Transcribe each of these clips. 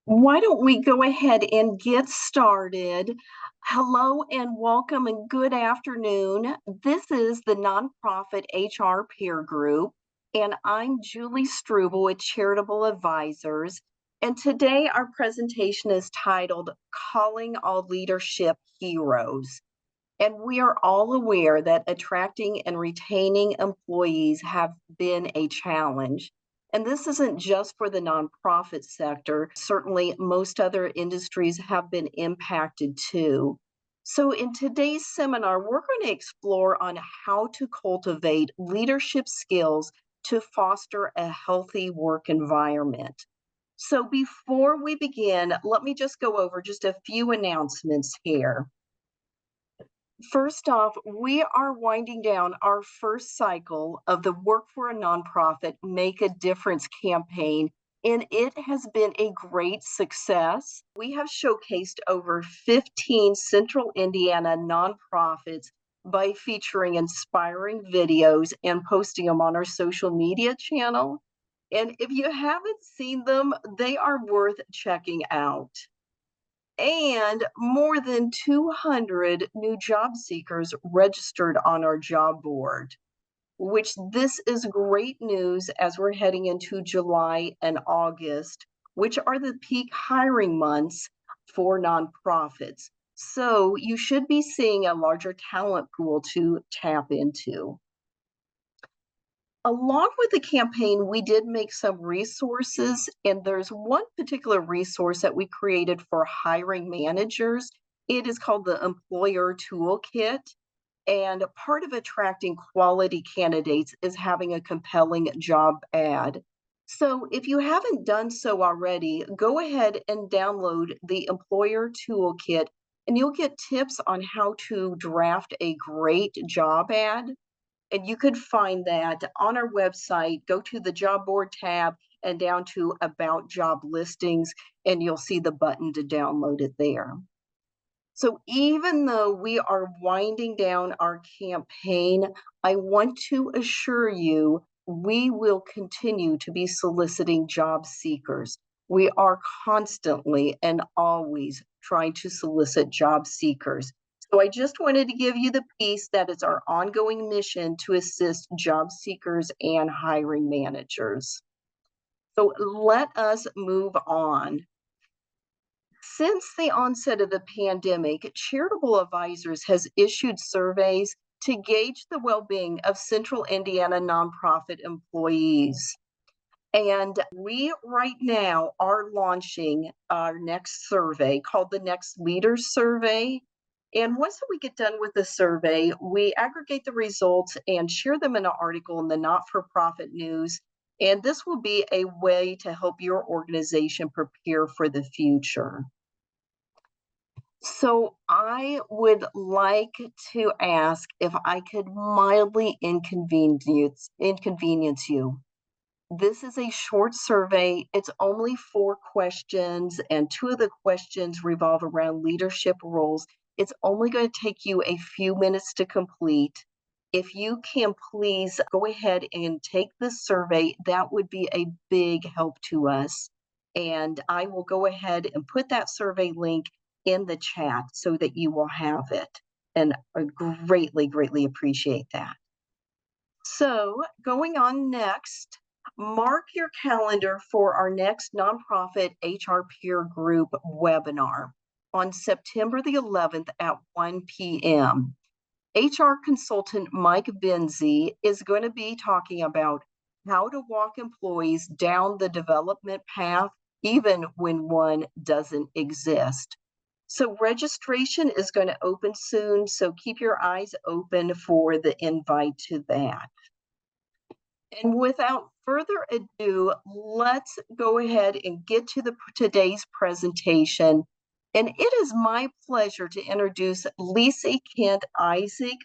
Why don't we go ahead and get started? Hello and welcome and good afternoon. This is the Nonprofit HR Peer Group, and I'm Julie Struble with Charitable Advisors. And today our presentation is titled Calling All Leadership Heroes. And we are all aware that attracting and retaining employees have been a challenge. And this isn't just for the nonprofit sector. Certainly, most other industries have been impacted too. So, in today's seminar, we're going to explore on how to cultivate leadership skills to foster a healthy work environment. So, before we begin, let me just go over just a few announcements here. First off, we are winding down our first cycle of the Work for a Nonprofit Make a Difference campaign, and it has been a great success. We have showcased over 15 Central Indiana nonprofits by featuring inspiring videos and posting them on our social media channel. And if you haven't seen them, they are worth checking out. And more than 200 new job seekers registered on our job board, which this is great news as we're heading into July and August, which are the peak hiring months for nonprofits. So you should be seeing a larger talent pool to tap into. Along with the campaign, we did make some resources, and there's one particular resource that we created for hiring managers. It is called the Employer Toolkit. And part of attracting quality candidates is having a compelling job ad. So if you haven't done so already, go ahead and download the Employer Toolkit, and you'll get tips on how to draft a great job ad. And you could find that on our website. Go to the job board tab and down to about job listings, and you'll see the button to download it there. So even though we are winding down our campaign, I want to assure you we will continue to be soliciting job seekers. We are constantly and always trying to solicit job seekers. So I just wanted to give you the piece that it's our ongoing mission to assist job seekers and hiring managers. So let us move on. Since the onset of the pandemic, Charitable Advisors has issued surveys to gauge the well-being of Central Indiana nonprofit employees. And we right now are launching our next survey called the Next Leaders Survey. And once we get done with the survey, we aggregate the results and share them in an article in the Not-for-Profit News. And this will be a way to help your organization prepare for the future. So I would like to ask if I could mildly inconvenience you. This is a short survey. It's only 4 questions, and 2 of the questions revolve around leadership roles. It's only going to take you a few minutes to complete. If you can please go ahead and take this survey, that would be a big help to us. And I will go ahead and put that survey link in the chat so that you will have it. And I greatly, greatly appreciate that. So going on next, mark your calendar for our next nonprofit HR peer group webinar on September the 11th at 1 p.m. HR consultant Mike Benzie is going to be talking about how to walk employees down the development path, even when one doesn't exist. So registration is going to open soon, so keep your eyes open for the invite to that. And without further ado, let's go ahead and get to today's presentation. And it is my pleasure to introduce Lisa Kent Isaac,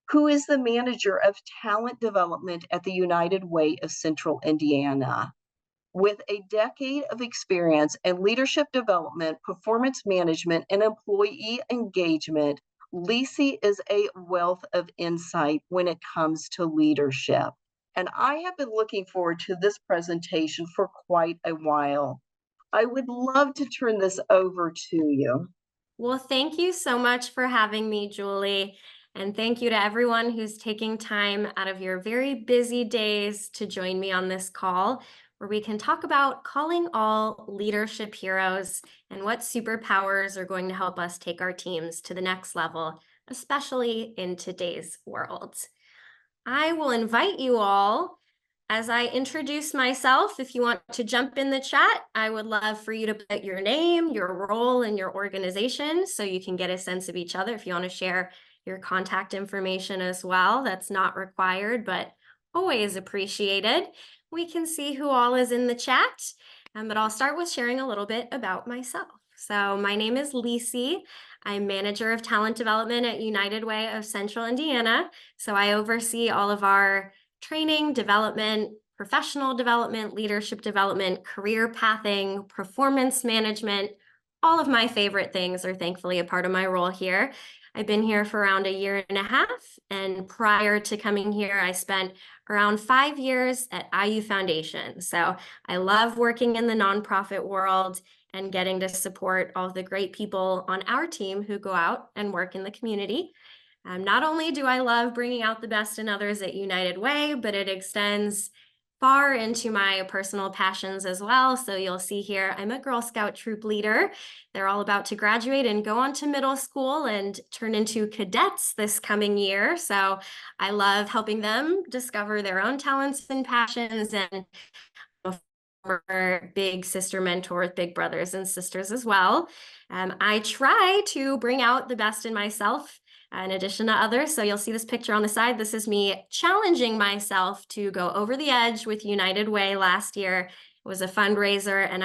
who is the manager of talent development at the United Way of Central Indiana. With a decade of experience in leadership development, performance management, and employee engagement, Lisi is a wealth of insight when it comes to leadership. And I have been looking forward to this presentation for quite a while. I would love to turn this over to you. Well, thank you so much for having me, Julie. And thank you to everyone who's taking time out of your very busy days to join me on this call, where we can talk about calling all leadership heroes and what superpowers are going to help us take our teams to the next level, especially in today's world. I will invite you all as I introduce myself. If you want to jump in the chat, I would love for you to put your name, your role, and your organization so you can get a sense of each other. If you want to share your contact information as well, that's not required, but always appreciated. We can see who all is in the chat, but I'll start with sharing a little bit about myself. So my name is Lisi. I'm manager of talent development at United Way of Central Indiana. So I oversee all of our training, development, professional development, leadership development, career pathing, performance management. All of my favorite things are thankfully a part of my role here. I've been here for around a year and a half. And prior to coming here, I spent around 5 years at IU Foundation. So I love working in the nonprofit world and getting to support all of the great people on our team who go out and work in the community. Not only do I love bringing out the best in others at United Way, but it extends far into my personal passions as well. So you'll see here, I'm a Girl Scout troop leader. They're all about to graduate and go on to middle school and turn into cadets this coming year. So I love helping them discover their own talents and passions, and a former big sister mentor with big brothers and sisters as well. I try to bring out the best in myself in addition to others. So you'll see this picture on the side. This is me challenging myself to go over the edge with United Way last year. It was a fundraiser, and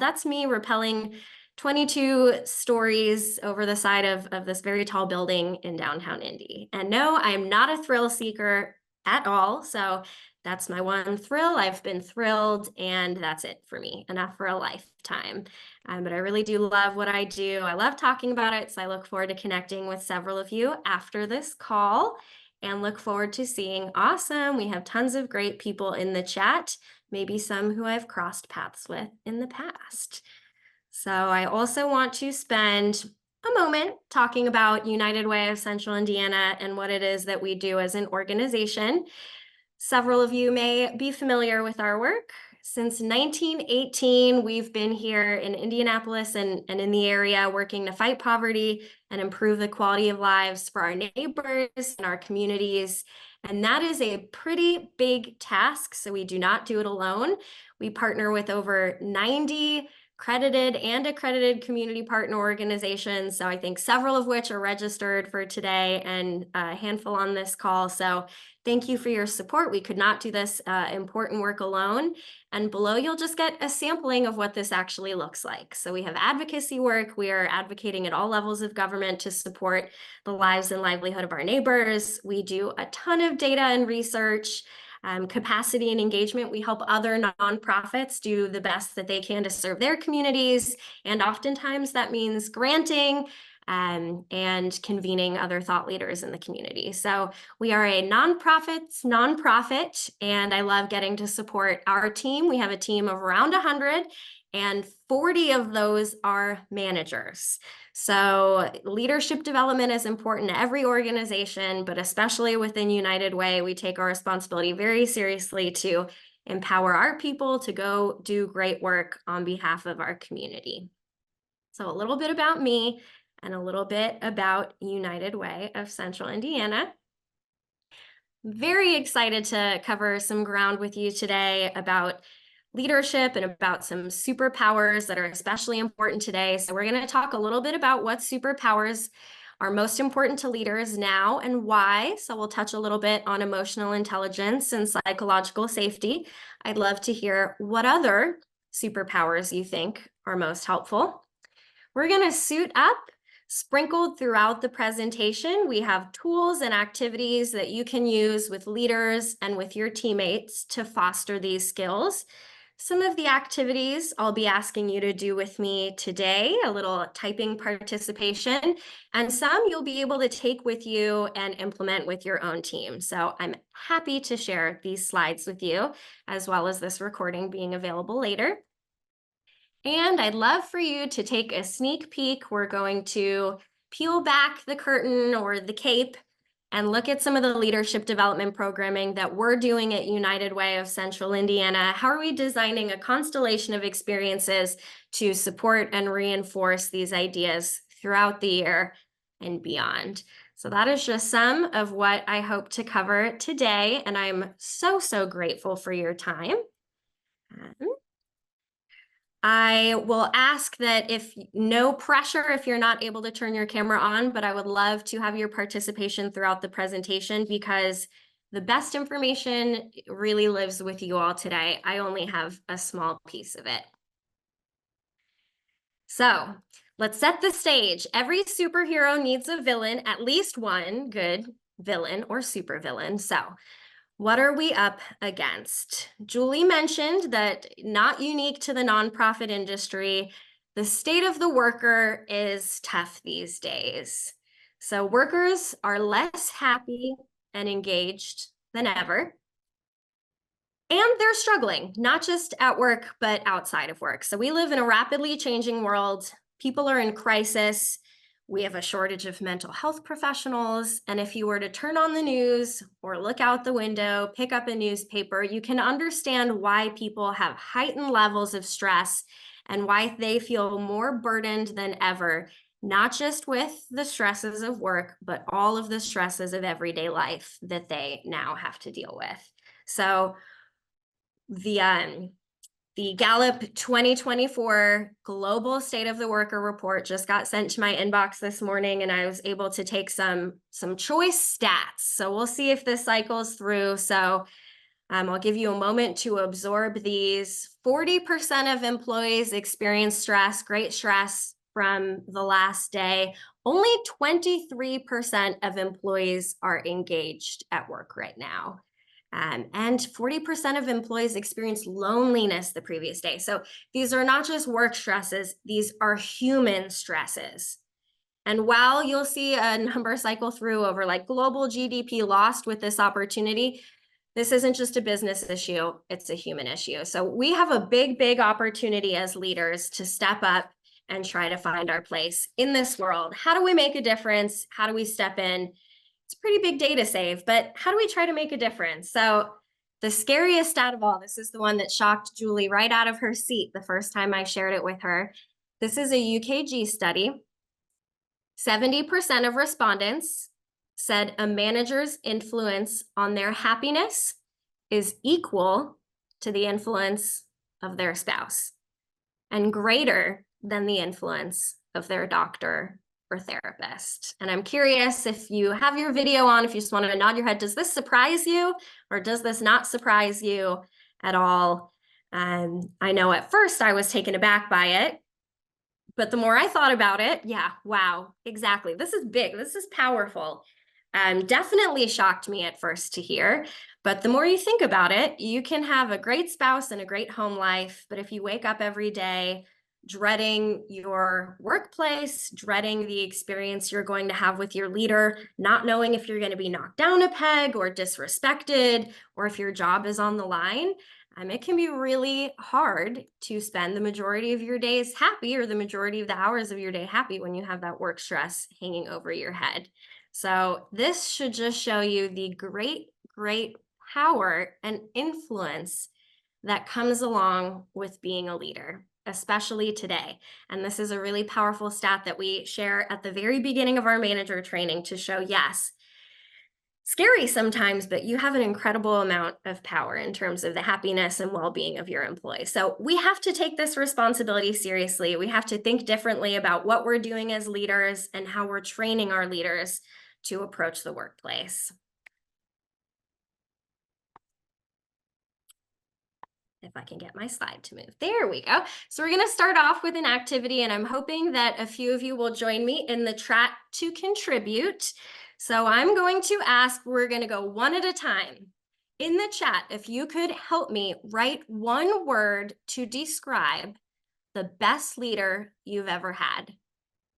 that's me rappelling 22 stories over the side of this very tall building in downtown Indy. And no, I'm not a thrill seeker at all. So that's my one thrill. I've been thrilled, and that's it for me, enough for a lifetime. But I really do love what I do. I love talking about it. So I look forward to connecting with several of you after this call and look forward to seeing. Awesome. We have tons of great people in the chat, maybe some who I've crossed paths with in the past. So I also want to spend a moment talking about United Way of Central Indiana and what it is that we do as an organization. Several of you may be familiar with our work. Since 1918, we've been here in Indianapolis and in the area working to fight poverty and improve the quality of lives for our neighbors and our communities. And that is a pretty big task, so we do not do it alone. We partner with over 90 credited and accredited community partner organizations. So I think several of which are registered for today and a handful on this call. So thank you for your support. We could not do this important work alone. And below, you'll just get a sampling of what this actually looks like. So we have advocacy work. We are advocating at all levels of government to support the lives and livelihood of our neighbors. We do a ton of data and research. Capacity and engagement. We help other nonprofits do the best that they can to serve their communities. And oftentimes that means granting and convening other thought leaders in the community. So we are a nonprofit, and I love getting to support our team. We have a team of around 100, and 40 of those are managers. So leadership development is important to every organization, but especially within United Way, we take our responsibility very seriously to empower our people to go do great work on behalf of our community. So a little bit about me and a little bit about United Way of Central Indiana. Very excited to cover some ground with you today about leadership and about some superpowers that are especially important today. So we're going to talk a little bit about what superpowers are most important to leaders now and why. So we'll touch a little bit on emotional intelligence and psychological safety. I'd love to hear what other superpowers you think are most helpful. We're going to suit up. Sprinkled throughout the presentation, we have tools and activities that you can use with leaders and with your teammates to foster these skills. Some of the activities I'll be asking you to do with me today, a little typing participation, and some you'll be able to take with you and implement with your own team. So I'm happy to share these slides with you, as well as this recording being available later. And I'd love for you to take a sneak peek. We're going to peel back the curtain or the cape and look at some of the leadership development programming that we're doing at United Way of Central Indiana. How are we designing a constellation of experiences to support and reinforce these ideas throughout the year and beyond? So that is just some of what I hope to cover today, and I'm so, so grateful for your time. I will ask that if no pressure if you're not able to turn your camera on, but I would love to have your participation throughout the presentation because the best information really lives with you all today. I only have a small piece of it. So let's set the stage. Every superhero needs a villain, at least one good villain or supervillain. So what are we up against? Julie mentioned that not unique to the nonprofit industry, the state of the worker is tough these days. So workers are less happy and engaged than ever. And they're struggling, not just at work, but outside of work. So we live in a rapidly changing world. People are in crisis. We have a shortage of mental health professionals. And if you were to turn on the news or look out the window, pick up a newspaper, you can understand why people have heightened levels of stress and why they feel more burdened than ever, not just with the stresses of work, but all of the stresses of everyday life that they now have to deal with. So the Gallup 2024 Global State of the Worker report just got sent to my inbox this morning, and I was able to take some choice stats. So we'll see if this cycles through. So I'll give you a moment to absorb these. 40% of employees experience stress, great stress from the last day. Only 23% of employees are engaged at work right now. And 40% of employees experience loneliness the previous day. So these are not just work stresses, these are human stresses. And while you'll see a number cycle through over like global GDP lost with this opportunity, this isn't just a business issue, it's a human issue. So we have a big, big opportunity as leaders to step up and try to find our place in this world. How do we make a difference? How do we step in? It's a pretty big day to save, but how do we try to make a difference? So the scariest stat of all, this is the one that shocked Julie right out of her seat the first time I shared it with her. This is a UKG study. 70% of respondents said a manager's influence on their happiness is equal to the influence of their spouse and greater than the influence of their doctor or therapist. And I'm curious if you have your video on, if you just want to nod your head, does this surprise you or does this not surprise you at all? I know at first I was taken aback by it, but the more I thought about it, yeah, wow, exactly. This is big. This is powerful. Definitely shocked me at first to hear. But the more you think about it, you can have a great spouse and a great home life. But if you wake up every day dreading your workplace, dreading the experience you're going to have with your leader, not knowing if you're going to be knocked down a peg or disrespected, or if your job is on the line, it can be really hard to spend the majority of your days happy or the majority of the hours of your day happy when you have that work stress hanging over your head. So this should just show you the great, great power and influence that comes along with being a leader, especially today. And this is a really powerful stat that we share at the very beginning of our manager training to show, yes, scary sometimes, but you have an incredible amount of power in terms of the happiness and well-being of your employees. So we have to take this responsibility seriously. We have to think differently about what we're doing as leaders and how we're training our leaders to approach the workplace. If I can get my slide to move. There we go. So we're going to start off with an activity, and I'm hoping that a few of you will join me in the chat to contribute. So I'm going to ask, we're going to go one at a time. In the chat, if you could help me write one word to describe the best leader you've ever had.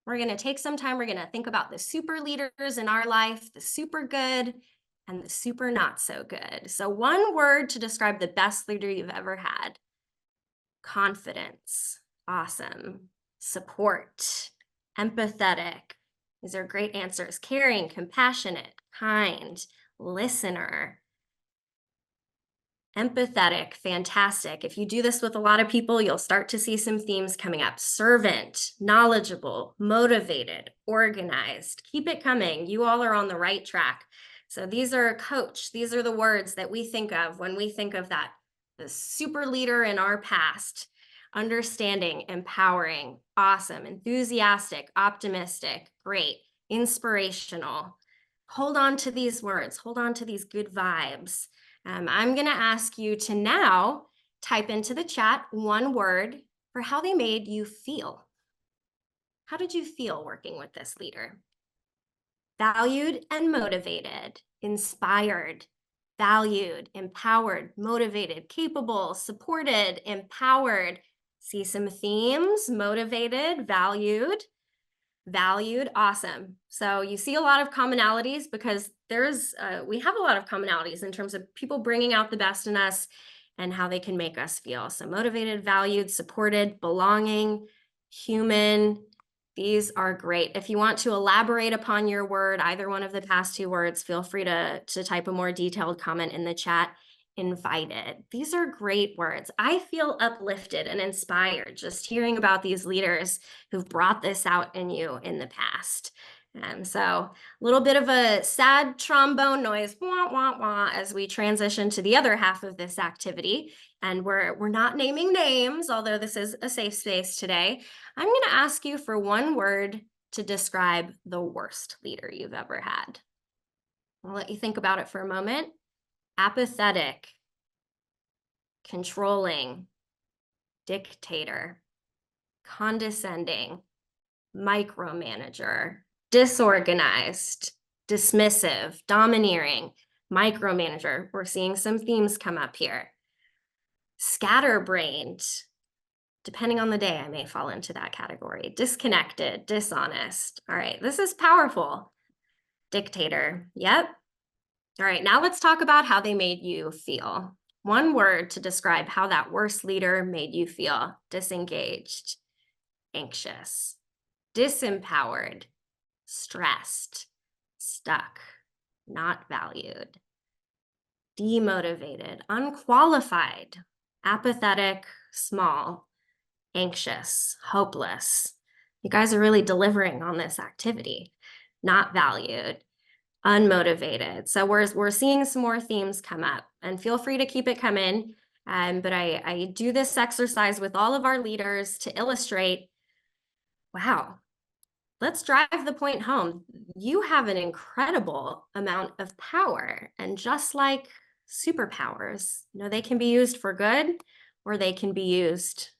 We're going to take some time. We're going to think about the super leaders in our life, the super good, and the super not so good. So one word to describe the best leader you've ever had. Confidence. Awesome. Support, empathetic. These are great answers. Caring, compassionate, kind, listener. Empathetic, fantastic. If you do this with a lot of people, you'll start to see some themes coming up. Servant, knowledgeable, motivated, organized. Keep it coming. You all are on the right track. So these are coach. These are the words that we think of when we think of that, the super leader in our past. Understanding, empowering, awesome, enthusiastic, optimistic, great, inspirational. Hold on to these words. Hold on to these good vibes. I'm going to ask you to now type into the chat one word for how they made you feel. How did you feel working with this leader? Valued and motivated, inspired, valued, empowered, motivated, capable, supported, empowered. See some themes: motivated, valued, awesome. So you see a lot of commonalities because we have a lot of commonalities in terms of people bringing out the best in us and how they can make us feel. So motivated, valued, supported, belonging, human. These are great. If you want to elaborate upon your word, either one of the past two words, feel free to type a more detailed comment in the chat. Invited. These are great words. I feel uplifted and inspired just hearing about these leaders who've brought this out in you in the past. And so a little bit of a sad trombone noise, wah, wah, wah, as we transition to the other half of this activity. And we're not naming names, although this is a safe space today. I'm going to ask you for one word to describe the worst leader you've ever had. I'll let you think about it for a moment. Apathetic, controlling, dictator, condescending, micromanager, disorganized, dismissive, domineering, micromanager. We're seeing some themes come up here. Scatterbrained. Depending on the day, I may fall into that category. Disconnected, dishonest. All right, this is powerful. Dictator. Yep. All right, now let's talk about how they made you feel. One word to describe how that worst leader made you feel. Disengaged, anxious, disempowered, stressed, stuck, not valued, demotivated, unqualified, apathetic, small, anxious, hopeless. You guys are really delivering on this activity. Not valued, unmotivated. So we're seeing some more themes come up, and feel free to keep it coming. But I do this exercise with all of our leaders to illustrate, wow, let's drive the point home. You have an incredible amount of power, and just like superpowers, they can be used for good or they can be used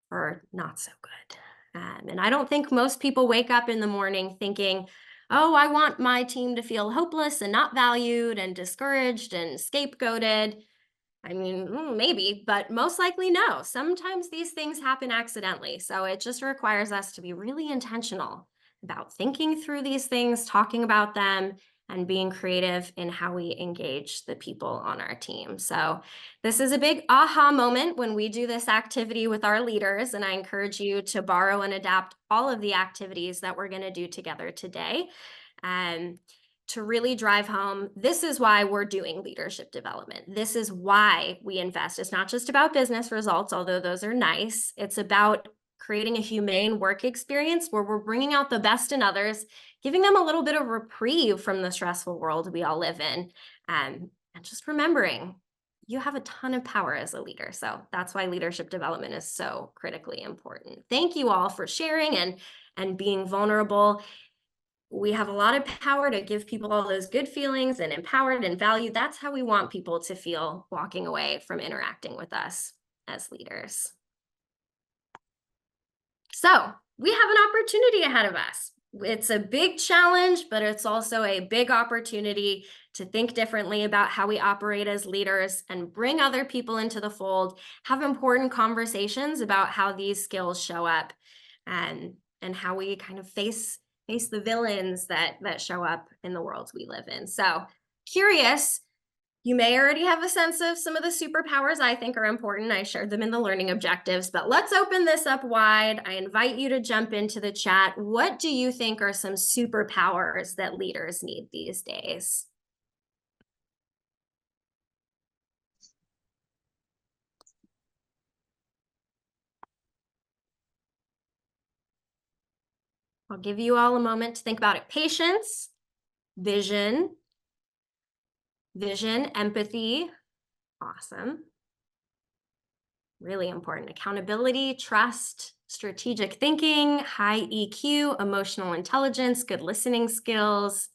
for not so good. And I don't think most people wake up in the morning thinking, oh, I want my team to feel hopeless and not valued and discouraged and scapegoated. I mean, maybe, but most likely no. Sometimes these things happen accidentally. So it just requires us to be really intentional about thinking through these things, talking about them, and being creative in how we engage the people on our team. So this is a big aha moment when we do this activity with our leaders, and I encourage you to borrow and adapt all of the activities that we're going to do together today. To really drive home, this is why we're doing leadership development. This is why we invest. It's not just about business results, although those are nice. It's about creating a humane work experience where we're bringing out the best in others, giving them a little bit of reprieve from the stressful world we all live in. And just remembering, you have a ton of power as a leader. So that's why leadership development is so critically important. Thank you all for sharing and being vulnerable. We have a lot of power to give people all those good feelings and empowered and valued. That's how we want people to feel walking away from interacting with us as leaders. So we have an opportunity ahead of us. It's a big challenge, but it's also a big opportunity to think differently about how we operate as leaders and bring other people into the fold, have important conversations about how these skills show up and how we kind of face the villains that show up in the worlds we live in. So curious, You may already have a sense of some of the superpowers I think are important. I shared them in the learning objectives, but let's open this up wide. I invite you to jump into the chat. What do you think are some superpowers that leaders need these days? I'll give you all a moment to think about it. Patience, vision, empathy. Awesome. Really important. Accountability, trust, strategic thinking, high EQ, emotional intelligence, good listening skills,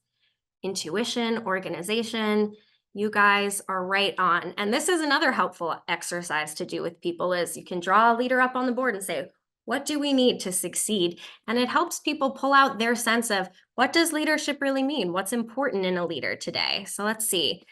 intuition, organization. You guys are right on. And this is another helpful exercise to do with people is you can draw a leader up on the board and say, what do we need to succeed? And it helps people pull out their sense of what does leadership really mean? What's important in a leader today? So let's see.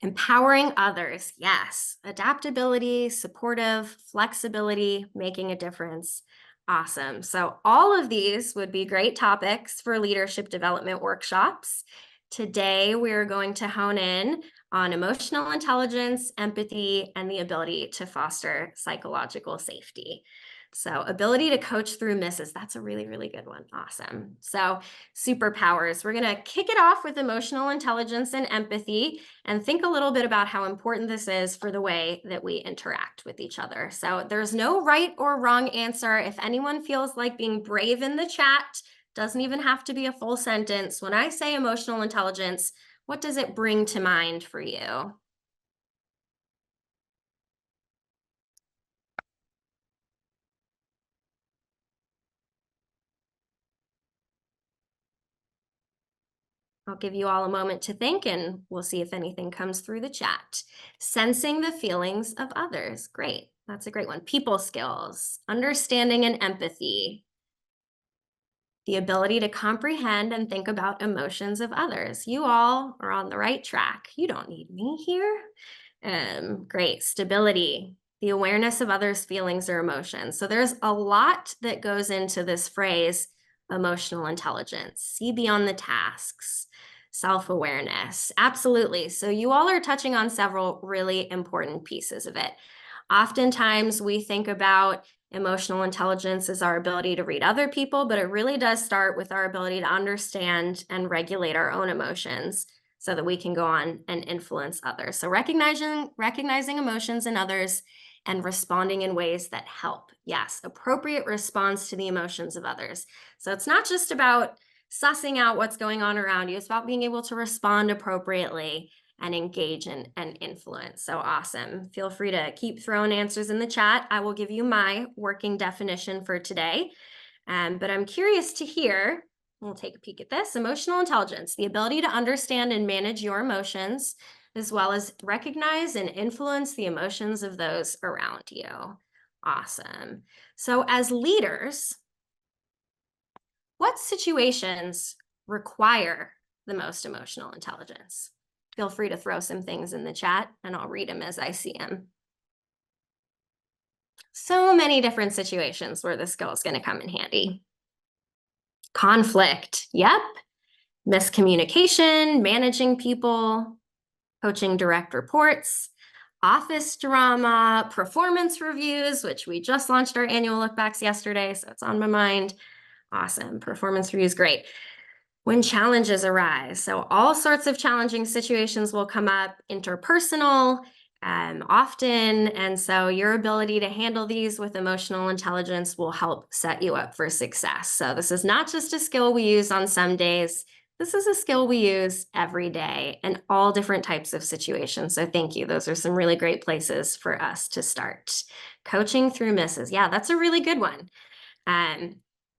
Empowering others, yes. Adaptability, supportive, flexibility, making a difference. Awesome. So all of these would be great topics for leadership development workshops. Today, we're going to hone in on emotional intelligence, empathy, and the ability to foster psychological safety. So ability to coach through misses, that's a really, really good one. Awesome. So superpowers, we're going to kick it off with emotional intelligence and empathy and think a little bit about how important this is for the way that we interact with each other. So there's no right or wrong answer. If anyone feels like being brave in the chat, doesn't even have to be a full sentence. When I say emotional intelligence, what does it bring to mind for you? I'll give you all a moment to think and we'll see if anything comes through the chat. Sensing the feelings of others. Great. That's a great one. People skills, understanding and empathy, the ability to comprehend and think about emotions of others. You all are on the right track. You don't need me here. Great. Stability, the awareness of others' feelings or emotions. So there's a lot that goes into this phrase, emotional intelligence. See beyond the tasks, self-awareness. Absolutely. So you all are touching on several really important pieces of it. Oftentimes we think about emotional intelligence as our ability to read other people, but it really does start with our ability to understand and regulate our own emotions so that we can go on and influence others. So recognizing emotions in others and responding in ways that help. Yes, appropriate response to the emotions of others. So it's not just about sussing out what's going on around you. It's about being able to respond appropriately and engage and influence. So awesome. Feel free to keep throwing answers in the chat. I will give you my working definition for today. But I'm curious to hear, we'll take a peek at this, emotional intelligence, the ability to understand and manage your emotions, as well as recognize and influence the emotions of those around you. Awesome. So as leaders, what situations require the most emotional intelligence? Feel free to throw some things in the chat and I'll read them as I see them. So many different situations where this skill is going to come in handy. Conflict, yep. Miscommunication, managing people, coaching direct reports, office drama, performance reviews, which we just launched our annual look backs yesterday, so it's on my mind. Awesome. Performance reviews, great. When challenges arise, so all sorts of challenging situations will come up, interpersonal, often, and so your ability to handle these with emotional intelligence will help set you up for success. So this is not just a skill we use on some days. This is a skill we use every day in all different types of situations. So thank you. Those are some really great places for us to start. Coaching through misses. Yeah, that's a really good one.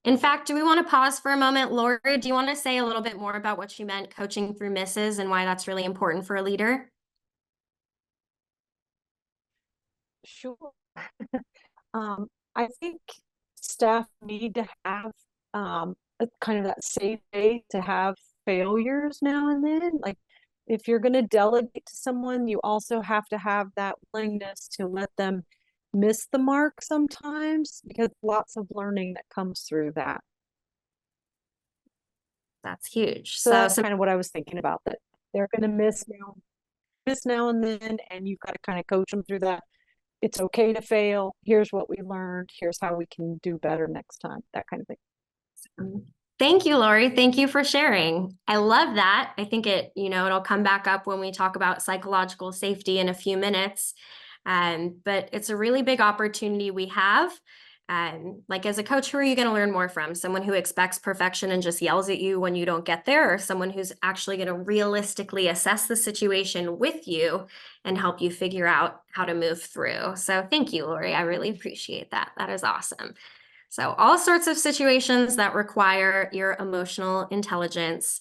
In fact, do we want to pause for a moment? Lori, do you want to say a little bit more about what you meant coaching through misses and why that's really important for a leader? Sure. I think staff need to have a kind of that safe day to have failures now and then. Like if you're going to delegate to someone, you also have to have that willingness to let them miss the mark sometimes because lots of learning that comes through that. That's huge. So that's kind of what I was thinking about, that they're going to miss now. this now and then, and you've got to kind of coach them through that. It's okay to fail. Here's what we learned. Here's how we can do better next time. That kind of thing. Thank you, Lori. Thank you for sharing. I love that. I think it'll come back up when we talk about psychological safety in a few minutes. But it's a really big opportunity we have. Like as a coach, who are you going to learn more from? Someone who expects perfection and just yells at you when you don't get there, or someone who's actually going to realistically assess the situation with you and help you figure out how to move through. So thank you, Lori. I really appreciate that. That is awesome. So all sorts of situations that require your emotional intelligence.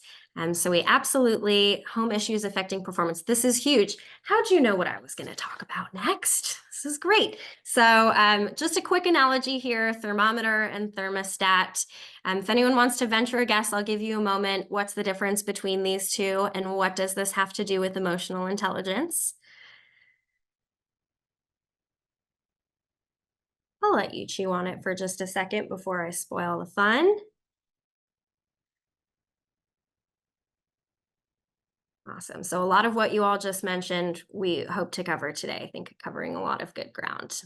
So we absolutely, home issues affecting performance. This is huge. How'd you know what I was going to talk about next? This is great. So just a quick analogy here, thermometer and thermostat. If anyone wants to venture a guess, I'll give you a moment. What's the difference between these two, and what does this have to do with emotional intelligence? I'll let you chew on it for just a second before I spoil the fun. Awesome. So a lot of what you all just mentioned, we hope to cover today. I think covering a lot of good ground.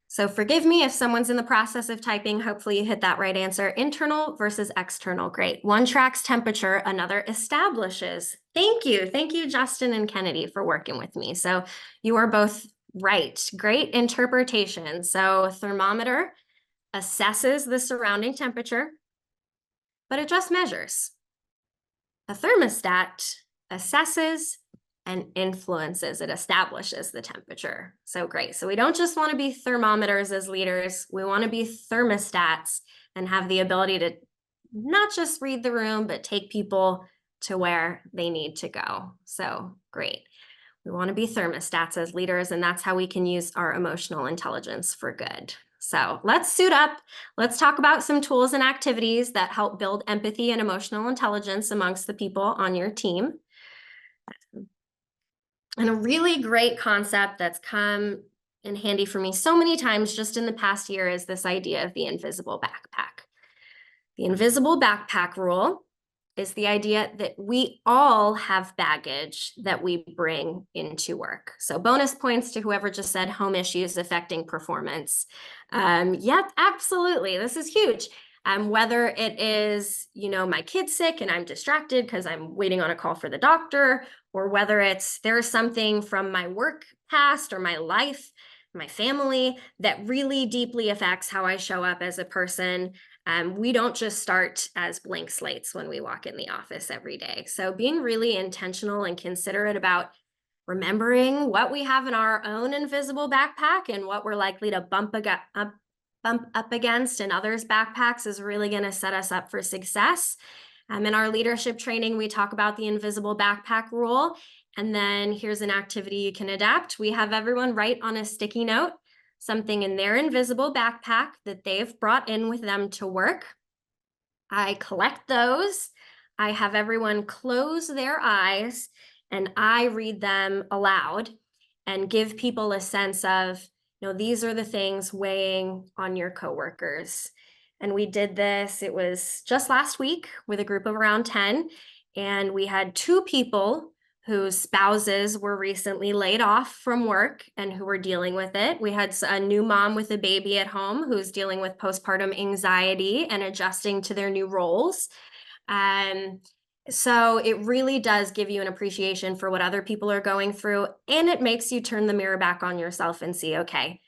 So forgive me if someone's in the process of typing. Hopefully you hit that right answer. Internal versus external. Great. One tracks temperature, another establishes. Thank you. Thank you, Justin and Kennedy, for working with me. So you are both right. Great interpretation. So thermometer assesses the surrounding temperature, but it just measures. A thermostat assesses and influences, it establishes the temperature. So great. So we don't just want to be thermometers as leaders, we want to be thermostats and have the ability to not just read the room, but take people to where they need to go. So great. We want to be thermostats as leaders, and that's how we can use our emotional intelligence for good. So let's suit up. Let's talk about some tools and activities that help build empathy and emotional intelligence amongst the people on your team. And a really great concept that's come in handy for me so many times just in the past year is this idea of the invisible backpack. The invisible backpack rule is the idea that we all have baggage that we bring into work. So bonus points to whoever just said home issues affecting performance. Yeah, absolutely. This is huge. Whether it is, my kid's sick and I'm distracted because I'm waiting on a call for the doctor, or whether it's there's something from my work past or my life, my family that really deeply affects how I show up as a person. We don't just start as blank slates when we walk in the office every day. So being really intentional and considerate about remembering what we have in our own invisible backpack and what we're likely to bump up against in others' backpacks is really going to set us up for success. In our leadership training, we talk about the invisible backpack rule. And then here's an activity you can adapt. We have everyone write on a sticky note something in their invisible backpack that they've brought in with them to work. I collect those. I have everyone close their eyes and I read them aloud and give people a sense of, these are the things weighing on your coworkers. And we did this, it was just last week with a group of around 10, and we had 2 people whose spouses were recently laid off from work and who were dealing with it. We had a new mom with a baby at home who's dealing with postpartum anxiety and adjusting to their new roles. So it really does give you an appreciation for what other people are going through, and it makes you turn the mirror back on yourself and see, okay,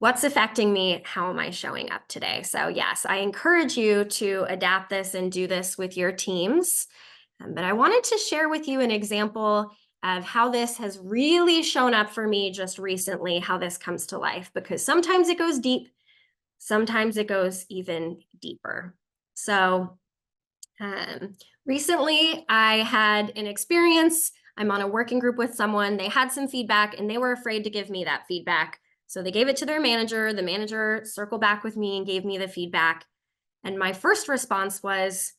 what's affecting me? How am I showing up today? So yes, I encourage you to adapt this and do this with your teams. But I wanted to share with you an example of how this has really shown up for me just recently, how this comes to life, because sometimes it goes deep, sometimes it goes even deeper. So recently I had an experience. I'm on a working group with someone. They had some feedback and they were afraid to give me that feedback. So they gave it to their manager. The manager circled back with me and gave me the feedback. And my first response was,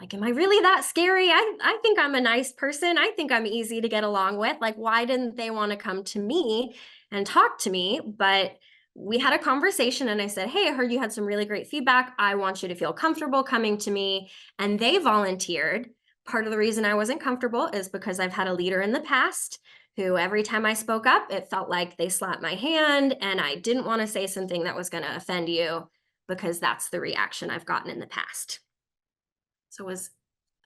like, am I really that scary? I think I'm a nice person. I think I'm easy to get along with. Like, why didn't they want to come to me and talk to me? But we had a conversation and I said, hey, I heard you had some really great feedback. I want you to feel comfortable coming to me. And they volunteered part of the reason I wasn't comfortable is because I've had a leader in the past who every time I spoke up, it felt like they slapped my hand, and I didn't want to say something that was going to offend you because that's the reaction I've gotten in the past. So it was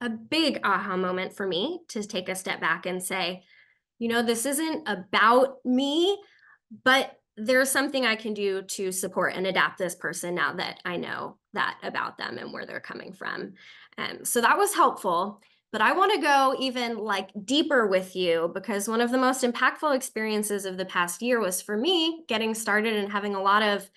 a big aha moment for me to take a step back and say, this isn't about me, but there's something I can do to support and adapt this person now that I know that about them and where they're coming from. So that was helpful. But I want to go even deeper with you, because one of the most impactful experiences of the past year was for me getting started and having a lot of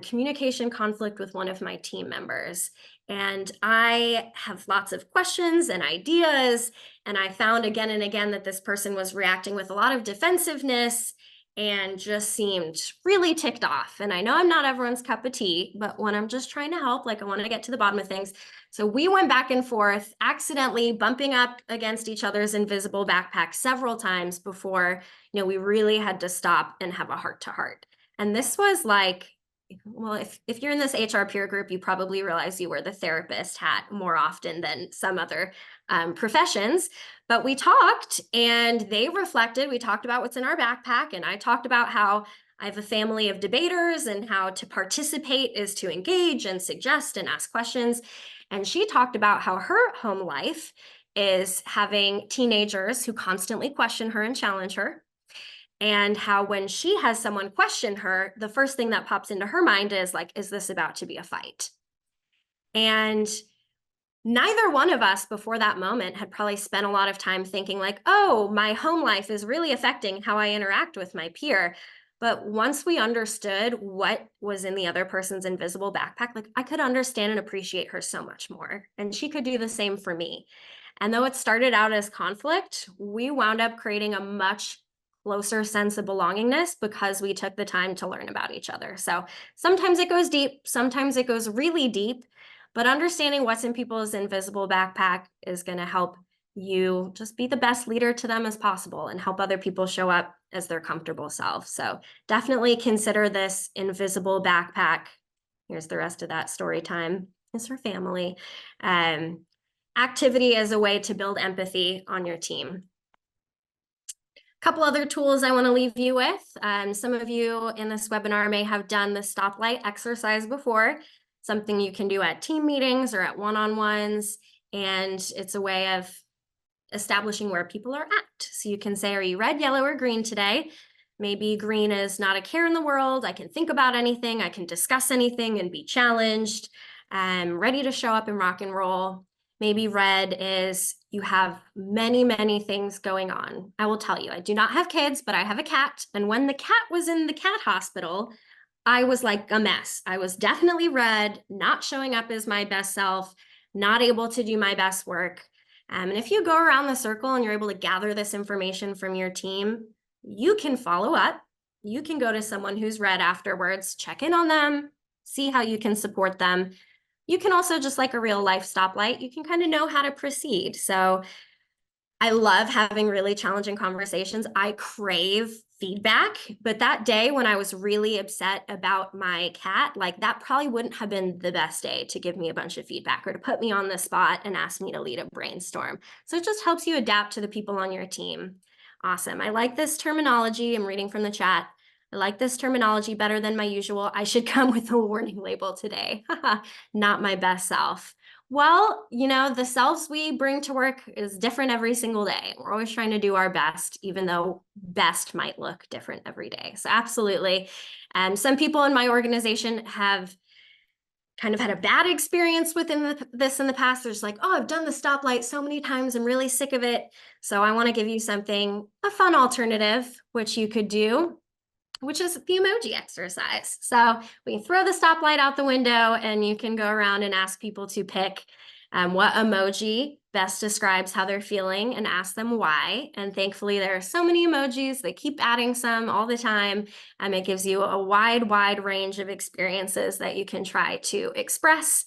communication conflict with one of my team members. And I have lots of questions and ideas. And I found again and again that this person was reacting with a lot of defensiveness and just seemed really ticked off. And I know I'm not everyone's cup of tea, but when I'm just trying to help, I want to get to the bottom of things. So we went back and forth, accidentally bumping up against each other's invisible backpack several times before, we really had to stop and have a heart-to-heart. And this was well, if you're in this HR peer group, you probably realize you wear the therapist hat more often than some other professions. But we talked, and they reflected. We talked about what's in our backpack, and I talked about how I have a family of debaters and how to participate is to engage and suggest and ask questions. And she talked about how her home life is having teenagers who constantly question her and challenge her. And how when she has someone question her, the first thing that pops into her mind is this about to be a fight? And neither one of us before that moment had probably spent a lot of time thinking oh, my home life is really affecting how I interact with my peer. But once we understood what was in the other person's invisible backpack, I could understand and appreciate her so much more. And she could do the same for me. And though it started out as conflict, we wound up creating a much closer sense of belongingness because we took the time to learn about each other. So sometimes it goes deep, sometimes it goes really deep, but understanding what's in people's invisible backpack is going to help you just be the best leader to them as possible and help other people show up as their comfortable self. So definitely consider this invisible backpack. Here's the rest of that story time. It's her family. Activity as a way to build empathy on your team. Couple other tools I want to leave you with. Some of you in this webinar may have done the stoplight exercise before, something you can do at team meetings or at one-on-ones. And it's a way of establishing where people are at. So you can say, are you red, yellow, or green today? Maybe green is not a care in the world. I can think about anything. I can discuss anything and be challenged. I'm ready to show up and rock and roll. Maybe red is you have many, many things going on. I will tell you, I do not have kids, but I have a cat. And when the cat was in the cat hospital, I was like a mess. I was definitely red, not showing up as my best self, not able to do my best work. And if you go around the circle and you're able to gather this information from your team, you can follow up. You can go to someone who's red afterwards, check in on them, see how you can support them. You can also, just like a real life stoplight, you can kind of know how to proceed. So I love having really challenging conversations. I crave feedback, but that day when I was really upset about my cat, that probably wouldn't have been the best day to give me a bunch of feedback or to put me on the spot and ask me to lead a brainstorm. So it just helps you adapt to the people on your team. Awesome. I like this terminology. I'm reading from the chat. I like this terminology better than my usual. I should come with a warning label today. Not my best self. Well, the selves we bring to work is different every single day. We're always trying to do our best, even though best might look different every day. So absolutely. And some people in my organization have kind of had a bad experience with this in the past. They're just oh, I've done the stoplight so many times. I'm really sick of it. So I want to give you a fun alternative, which you could do, which is the emoji exercise. So we can throw the stoplight out the window and you can go around and ask people to pick what emoji best describes how they're feeling and ask them why. And thankfully, there are so many emojis. They keep adding some all the time. It gives you a wide range of experiences that you can try to express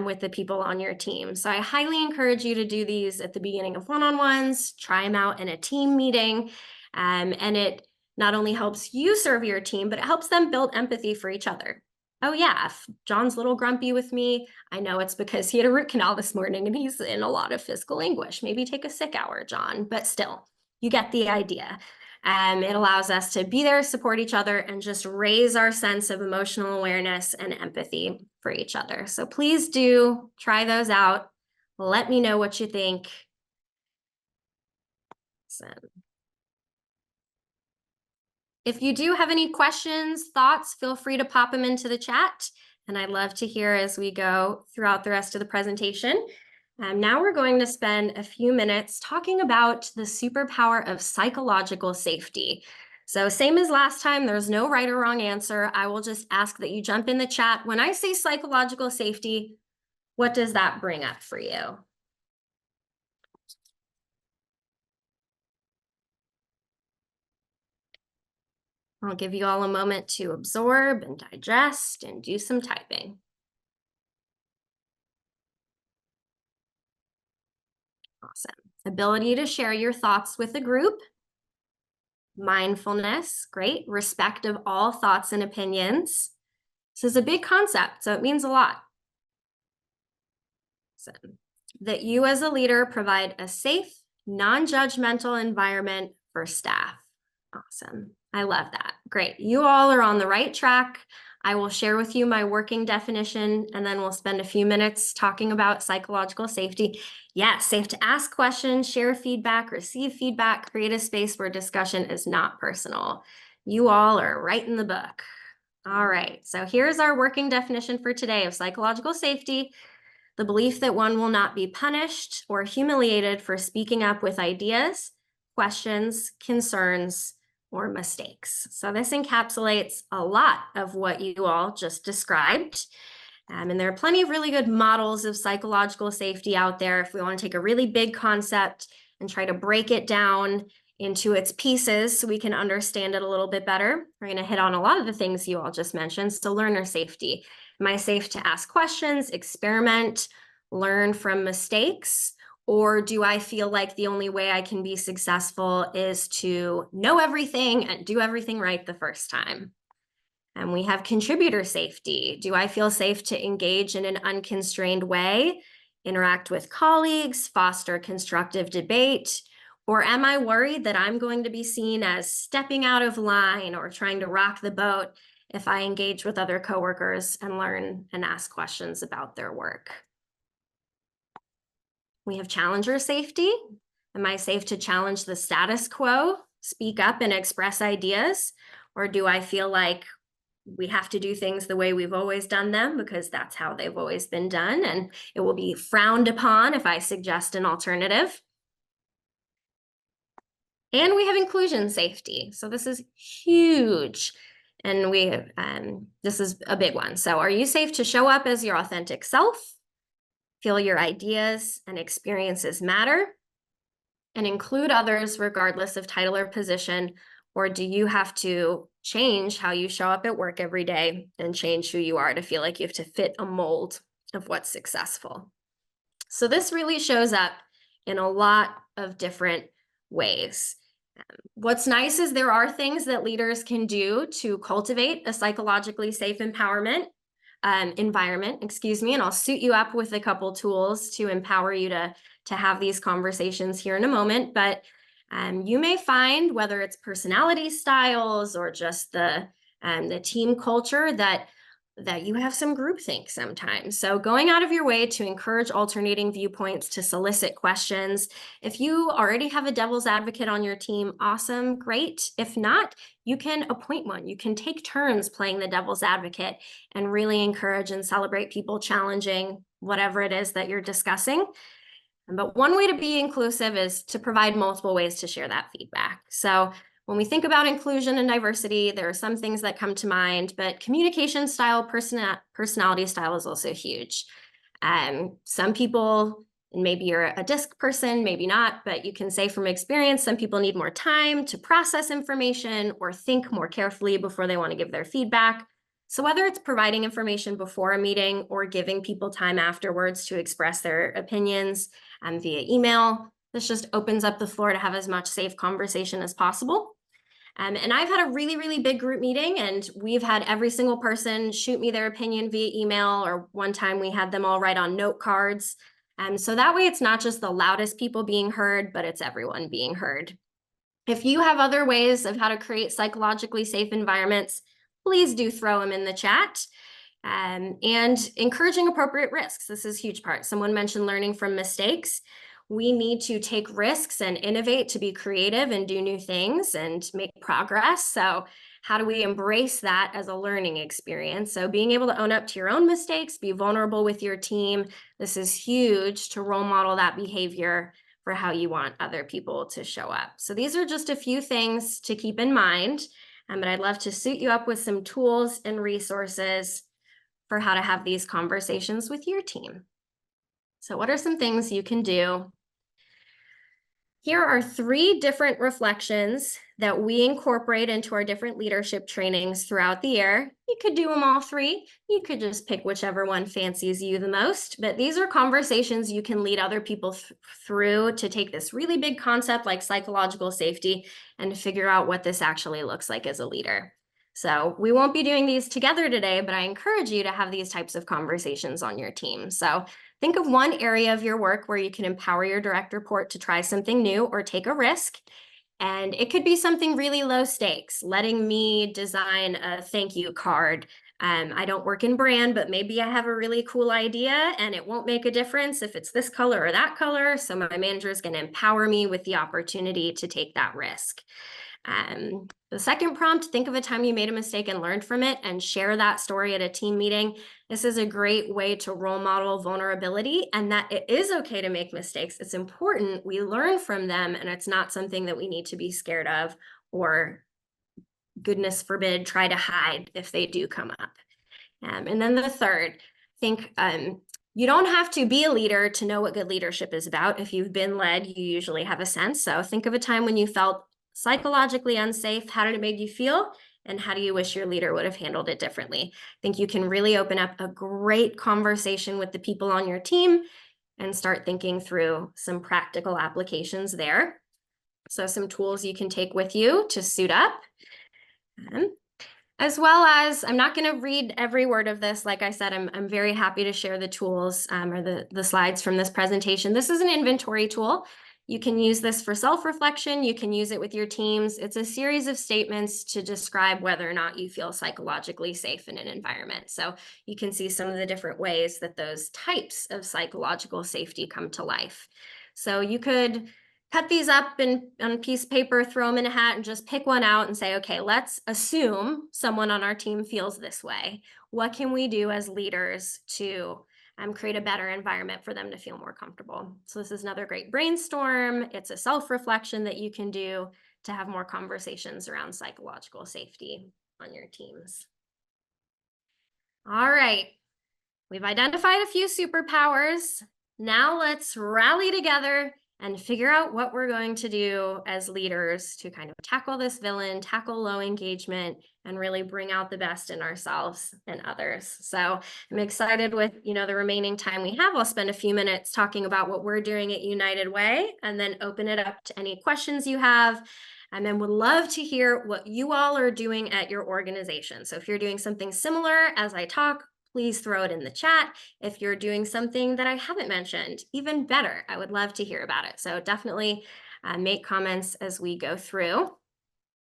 with the people on your team. So I highly encourage you to do these at the beginning of one-on-ones, try them out in a team meeting, and it not only helps you serve your team, but it helps them build empathy for each other. oh yeah, if John's a little grumpy with me, I know it's because he had a root canal this morning and he's in a lot of physical anguish. Maybe take a sick hour, John, but still, you get the idea. It allows us to be there, support each other, and just raise our sense of emotional awareness and empathy for each other. So please do try those out. Let me know what you think. So, if you do have any questions, thoughts, feel free to pop them into the chat. And I'd love to hear as we go throughout the rest of the presentation. Now we're going to spend a few minutes talking about the superpower of psychological safety. So same as last time, there's no right or wrong answer. I will just ask that you jump in the chat. When I say psychological safety, what does that bring up for you? I'll give you all a moment to absorb and digest and do some typing. Awesome. Ability to share your thoughts with the group. Mindfulness, great. Respect of all thoughts and opinions. This is a big concept, so it means a lot. So, that you as a leader provide a safe, non-judgmental environment for staff. Awesome. I love that. Great. You all are on the right track. I will share with you my working definition, and then we'll spend a few minutes talking about psychological safety. Yes, safe to ask questions, share feedback, receive feedback, create a space where discussion is not personal. You all are right in the book. All right, so here's our working definition for today of psychological safety. The belief that one will not be punished or humiliated for speaking up with ideas, questions, concerns, or mistakes. So this encapsulates a lot of what you all just described. And there are plenty of really good models of psychological safety out there. If we want to take a really big concept and try to break it down into its pieces so we can understand it a little bit better, we're going to hit on a lot of the things you all just mentioned. So learner safety. Am I safe to ask questions, experiment, learn from mistakes? Or do I feel like the only way I can be successful is to know everything and do everything right the first time? And we have contributor safety. Do I feel safe to engage in an unconstrained way, interact with colleagues, foster constructive debate? Or am I worried that I'm going to be seen as stepping out of line or trying to rock the boat if I engage with other coworkers and learn and ask questions about their work? We have challenger safety. Am I safe to challenge the status quo, speak up and express ideas? Or do I feel like we have to do things the way we've always done them because that's how they've always been done, and it will be frowned upon if I suggest an alternative? And we have inclusion safety. So this is huge. And this is a big one. So are you safe to show up as your authentic self? Feel your ideas and experiences matter? And include others regardless of title or position? Or do you have to change how you show up at work every day and change who you are to feel like you have to fit a mold of what's successful? So this really shows up in a lot of different ways. What's nice is there are things that leaders can do to cultivate a psychologically safe environment, and I'll suit you up with a couple tools to empower you to have these conversations here in a moment. But you may find, whether it's personality styles or just the team culture, that you have some groupthink sometimes. So going out of your way to encourage alternating viewpoints, to solicit questions. If you already have a devil's advocate on your team, awesome, great. If not, you can appoint one. You can take turns playing the devil's advocate and really encourage and celebrate people challenging whatever it is that you're discussing. But one way to be inclusive is to provide multiple ways to share that feedback. So when we think about inclusion and diversity, there are some things that come to mind, but communication style, personality style is also huge. Some people, and maybe you're a DISC person, maybe not, but you can say from experience, some people need more time to process information or think more carefully before they want to give their feedback. So whether it's providing information before a meeting or giving people time afterwards to express their opinions via email, this just opens up the floor to have as much safe conversation as possible. And I've had a really, really big group meeting, and we've had every single person shoot me their opinion via email, or one time we had them all write on note cards. So that way it's not just the loudest people being heard, but it's everyone being heard. If you have other ways of how to create psychologically safe environments, please do throw them in the chat. And encouraging appropriate risks. This is a huge part. Someone mentioned learning from mistakes. We need to take risks and innovate to be creative and do new things and make progress. So how do we embrace that as a learning experience? So being able to own up to your own mistakes, be vulnerable with your team. This is huge to role model that behavior for how you want other people to show up. So these are just a few things to keep in mind, but I'd love to suit you up with some tools and resources for how to have these conversations with your team. So what are some things you can do? Here are 3 different reflections that we incorporate into our different leadership trainings throughout the year. You could do them all 3. You could just pick whichever one fancies you the most, but these are conversations you can lead other people through to take this really big concept like psychological safety and figure out what this actually looks like as a leader. So we won't be doing these together today, but I encourage you to have these types of conversations on your team. So think of one area of your work where you can empower your direct report to try something new or take a risk. And it could be something really low stakes, letting me design a thank you card. I don't work in brand, but maybe I have a really cool idea and it won't make a difference if it's this color or that color. So my manager is going to empower me with the opportunity to take that risk. The second prompt, think of a time you made a mistake and learned from it and share that story at a team meeting. This is a great way to role model vulnerability and that it is okay to make mistakes. It's important we learn from them and it's not something that we need to be scared of or, goodness forbid, try to hide if they do come up. And then the third, think you don't have to be a leader to know what good leadership is about. If you've been led, you usually have a sense. So think of a time when you felt psychologically unsafe. How did it make you feel? And how do you wish your leader would have handled it differently? I think you can really open up a great conversation with the people on your team and start thinking through some practical applications there. So some tools you can take with you to suit up. As well as, I'm not going to read every word of this. Like I said, I'm very happy to share the tools or the slides from this presentation. This is an inventory tool. You can use this for self-reflection. You can use it with your teams. It's a series of statements to describe whether or not you feel psychologically safe in an environment. So you can see some of the different ways that those types of psychological safety come to life. So you could cut these up on a piece of paper, throw them in a hat, and just pick one out and say, okay, let's assume someone on our team feels this way. What can we do as leaders to create a better environment for them to feel more comfortable? So this is another great brainstorm. It's a self-reflection that you can do to have more conversations around psychological safety on your teams. All right, we've identified a few superpowers. Now let's rally together and figure out what we're going to do as leaders to kind of tackle this villain, tackle low engagement, and really bring out the best in ourselves and others. So I'm excited with, the remaining time we have. I'll spend a few minutes talking about what we're doing at United Way and then open it up to any questions you have. And then would love to hear what you all are doing at your organization. So if you're doing something similar as I talk, please throw it in the chat. If you're doing something that I haven't mentioned, even better, I would love to hear about it. So definitely make comments as we go through.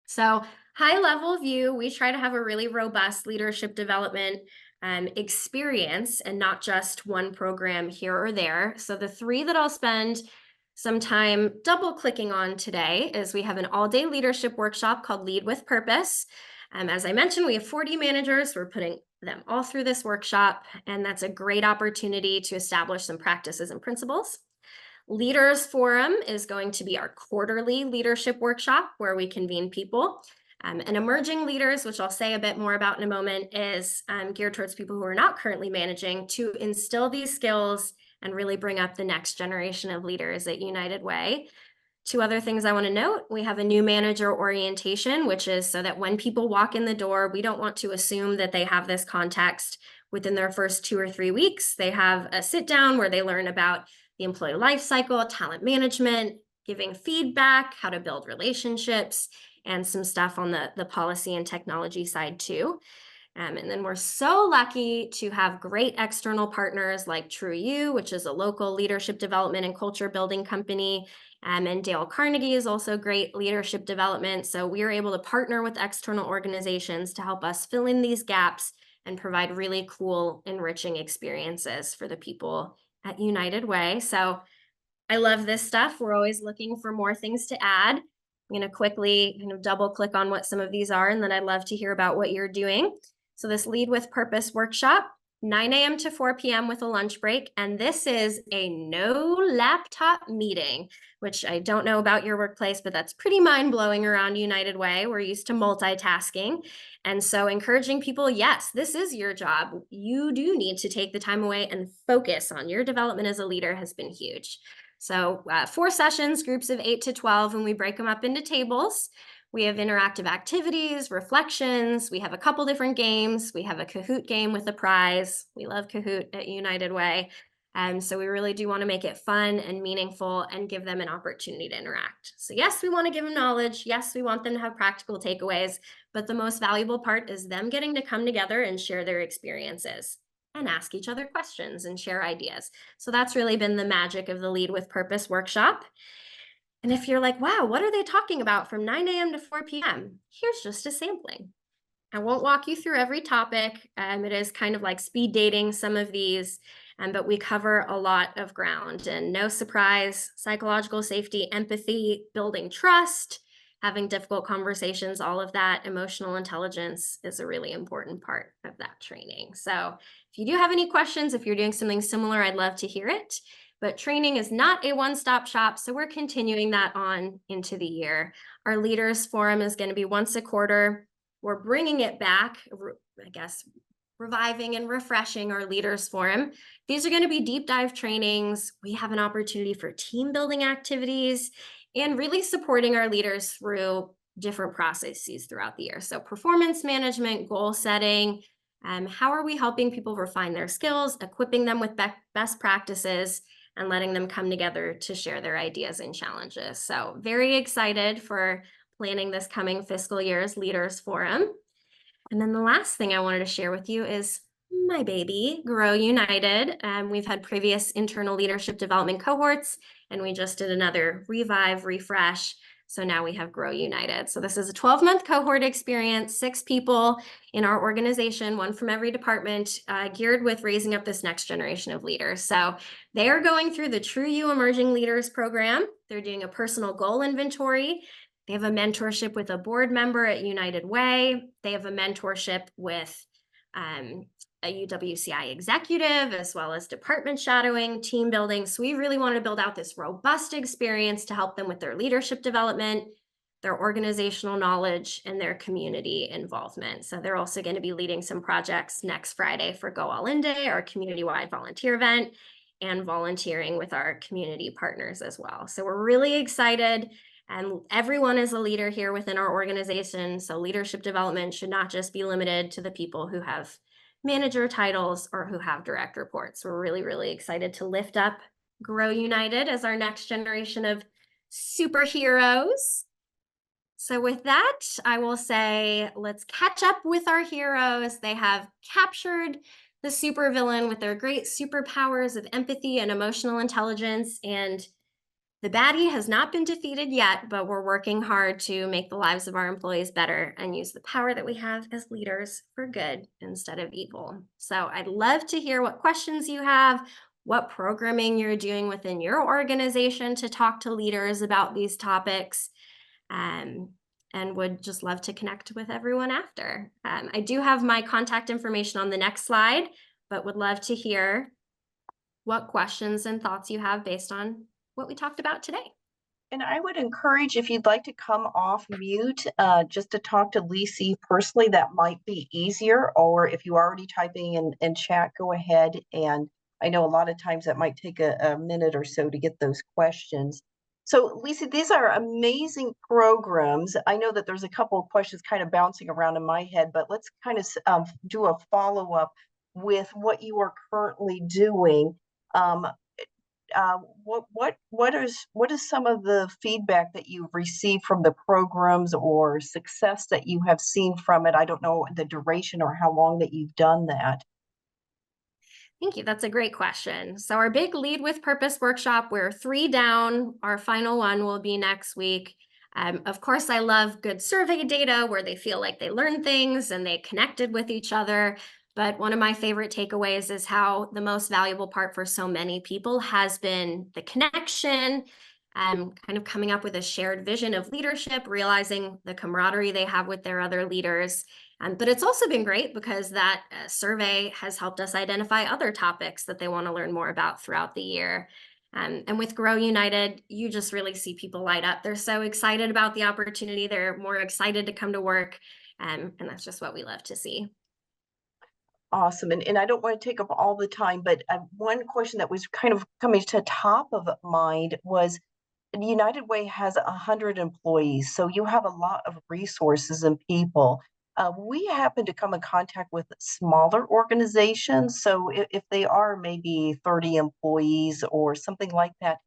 So high level view, we try to have a really robust leadership development experience and not just one program here or there. So the 3 that I'll spend some time double clicking on today is we have an all-day leadership workshop called Lead with Purpose. As I mentioned, we have 40 managers. We're putting them all through this workshop, and that's a great opportunity to establish some practices and principles. Leaders Forum is going to be our quarterly leadership workshop where we convene people. And emerging leaders, which I'll say a bit more about in a moment, is geared towards people who are not currently managing to instill these skills and really bring up the next generation of leaders at United Way. 2 other things I want to note. We have a new manager orientation, which is so that when people walk in the door, we don't want to assume that they have this context within their first 2 or 3 weeks. They have a sit down where they learn about the employee life cycle, talent management, giving feedback, how to build relationships, and some stuff on the policy and technology side too. And then we're so lucky to have great external partners like TrueU, which is a local leadership development and culture building company. And Dale Carnegie is also great leadership development. So we are able to partner with external organizations to help us fill in these gaps and provide really cool, enriching experiences for the people at United Way. So I love this stuff. We're always looking for more things to add. I'm going to quickly kind of double click on what some of these are, and then I'd love to hear about what you're doing. So this Lead with Purpose workshop, 9 a.m. to 4 p.m. with a lunch break. And this is a no laptop meeting, which I don't know about your workplace, but that's pretty mind-blowing around United Way. We're used to multitasking. And so encouraging people, yes, this is your job. You do need to take the time away and focus on your development as a leader has been huge. So 4 sessions, groups of 8 to 12, and we break them up into tables. We have interactive activities, reflections. We have a couple different games. We have a Kahoot game with a prize. We love Kahoot at United Way. And so we really do want to make it fun and meaningful and give them an opportunity to interact. So yes, we want to give them knowledge. Yes, we want them to have practical takeaways. But the most valuable part is them getting to come together and share their experiences and ask each other questions and share ideas. So that's really been the magic of the Lead with Purpose workshop. And if you're like, wow, what are they talking about from 9 a.m. to 4 p.m.? Here's just a sampling. I won't walk you through every topic. It is kind of like speed dating some of these, but we cover a lot of ground. And no surprise, psychological safety, empathy, building trust, having difficult conversations, all of that, emotional intelligence is a really important part of that training. So if you do have any questions, if you're doing something similar, I'd love to hear it. But training is not a one-stop shop, so we're continuing that on into the year. Our Leaders Forum is going to be once a quarter. We're bringing it back, I guess, reviving and refreshing our Leaders Forum. These are going to be deep dive trainings. We have an opportunity for team building activities and really supporting our leaders through different processes throughout the year. So performance management, goal setting, how are we helping people refine their skills, equipping them with best practices, and letting them come together to share their ideas and challenges. So very excited for planning this coming fiscal year's Leaders Forum. And then the last thing I wanted to share with you is my baby, Grow United. We've had previous internal leadership development cohorts, and we just did another revive, refresh. So now we have Grow United. So this is a 12-month cohort experience, 6 people in our organization, 1 from every department, geared with raising up this next generation of leaders. So they are going through the TrueU Emerging Leaders program. They're doing a personal goal inventory. They have a mentorship with a board member at United Way. They have a mentorship with a UWCI executive, as well as department shadowing, team building. So we really want to build out this robust experience to help them with their leadership development, their organizational knowledge, and their community involvement. So they're also going to be leading some projects next Friday for Go All In Day, our community-wide volunteer event, and volunteering with our community partners as well. So we're really excited. And everyone is a leader here within our organization. So leadership development should not just be limited to the people who have manager titles or who have direct reports. We're really, really excited to lift up Grow United as our next generation of superheroes. So with that, I will say, let's catch up with our heroes. They have captured the supervillain with their great superpowers of empathy and emotional intelligence, and the baddie has not been defeated yet, but we're working hard to make the lives of our employees better and use the power that we have as leaders for good instead of evil. So I'd love to hear what questions you have, what programming you're doing within your organization to talk to leaders about these topics, and would just love to connect with everyone after. I do have my contact information on the next slide, but would love to hear what questions and thoughts you have based on what we talked about today. And I would encourage, if you'd like to come off mute, just to talk to Lisi personally, that might be easier. Or if you're already typing in chat, go ahead. And I know a lot of times that might take a minute or so to get those questions. So Lisi, these are amazing programs. I know that there's a couple of questions kind of bouncing around in my head, but let's kind of do a follow-up with what you are currently doing. what is some of the feedback that you've received from the programs or success that you have seen from it? I don't know the duration or how long that you've done that. Thank you. That's a great question. So, our big Lead with Purpose workshop, we're 3 down. Our final one will be next week. Of course, I love good survey data where they feel like they learned things and they connected with each other. But one of my favorite takeaways is how the most valuable part for so many people has been the connection, kind of coming up with a shared vision of leadership, realizing the camaraderie they have with their other leaders. But it's also been great because that survey has helped us identify other topics that they want to learn more about throughout the year. And with Grow United, you just really see people light up. They're so excited about the opportunity. They're more excited to come to work. And that's just what we love to see. Awesome. And I don't want to take up all the time, but one question that was kind of coming to top of mind was United Way has 100 employees, so you have a lot of resources and people. We happen to come in contact with smaller organizations, so if they are maybe 30 employees or something like that,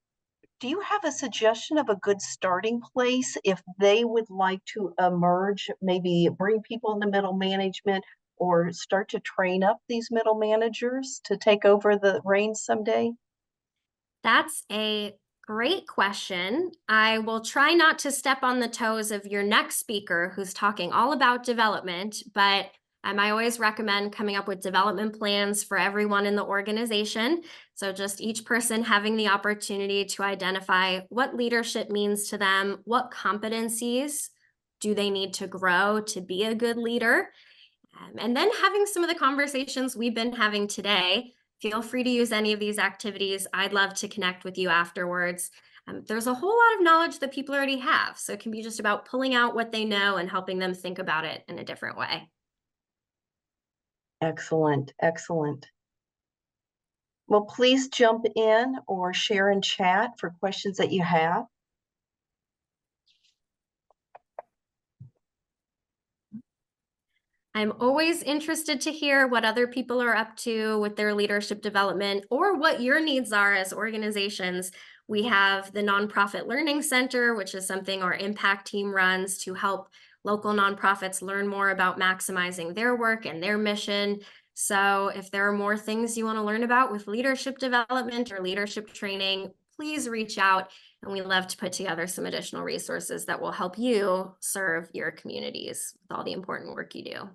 do you have a suggestion of a good starting place if they would like to emerge, maybe bring people into middle management or start to train up these middle managers to take over the reins someday? That's a great question. I will try not to step on the toes of your next speaker who's talking all about development, but I always recommend coming up with development plans for everyone in the organization. So, just each person having the opportunity to identify what leadership means to them, what competencies do they need to grow to be a good leader, and then having some of the conversations we've been having today. Feel free to use any of these activities. I'd love to connect with you afterwards. There's a whole lot of knowledge that people already have. So it can be just about pulling out what they know and helping them think about it in a different way. Excellent, excellent. Well, please jump in or share in chat for questions that you have. I'm always interested to hear what other people are up to with their leadership development or what your needs are as organizations. We have the Nonprofit Learning Center, which is something our impact team runs to help local nonprofits learn more about maximizing their work and their mission. So, if there are more things you want to learn about with leadership development or leadership training, please reach out. And we love to put together some additional resources that will help you serve your communities with all the important work you do.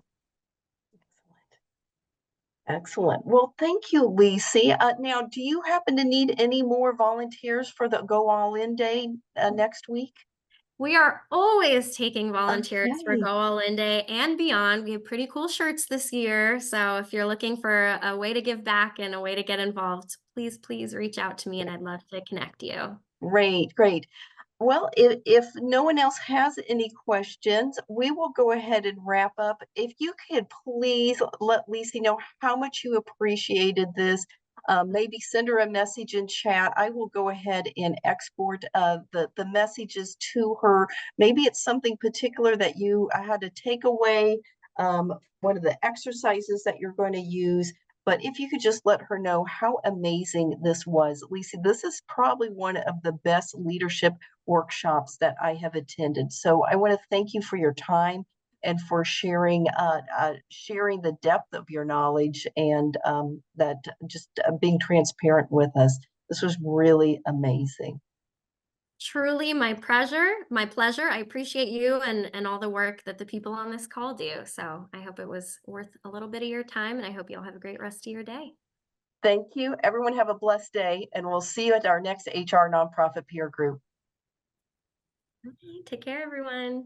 Excellent. Well, thank you, Lisi. Now, do you happen to need any more volunteers for the Go All In Day next week? We are always taking volunteers for Okay, Go All In Day and beyond. We have pretty cool shirts this year. So if you're looking for a way to give back and a way to get involved, please reach out to me and I'd love to connect you. great, great. Well, if no one else has any questions, we will go ahead and wrap up. If you could please let Lisi know how much you appreciated this. Maybe send her a message in chat. I will go ahead and export the messages to her. Maybe it's something particular that you had to take away, one of the exercises that you're going to use. But if you could just let her know how amazing this was. Lisi, this is probably one of the best leadership workshops that I have attended. So I want to thank you for your time and for sharing the depth of your knowledge and that just being transparent with us. This was really amazing. Truly my pleasure. My pleasure. I appreciate you and all the work that the people on this call do. So I hope it was worth a little bit of your time and I hope you all have a great rest of your day. Thank you. Everyone have a blessed day, and we'll see you at our next HR nonprofit peer group. Okay, take care, everyone.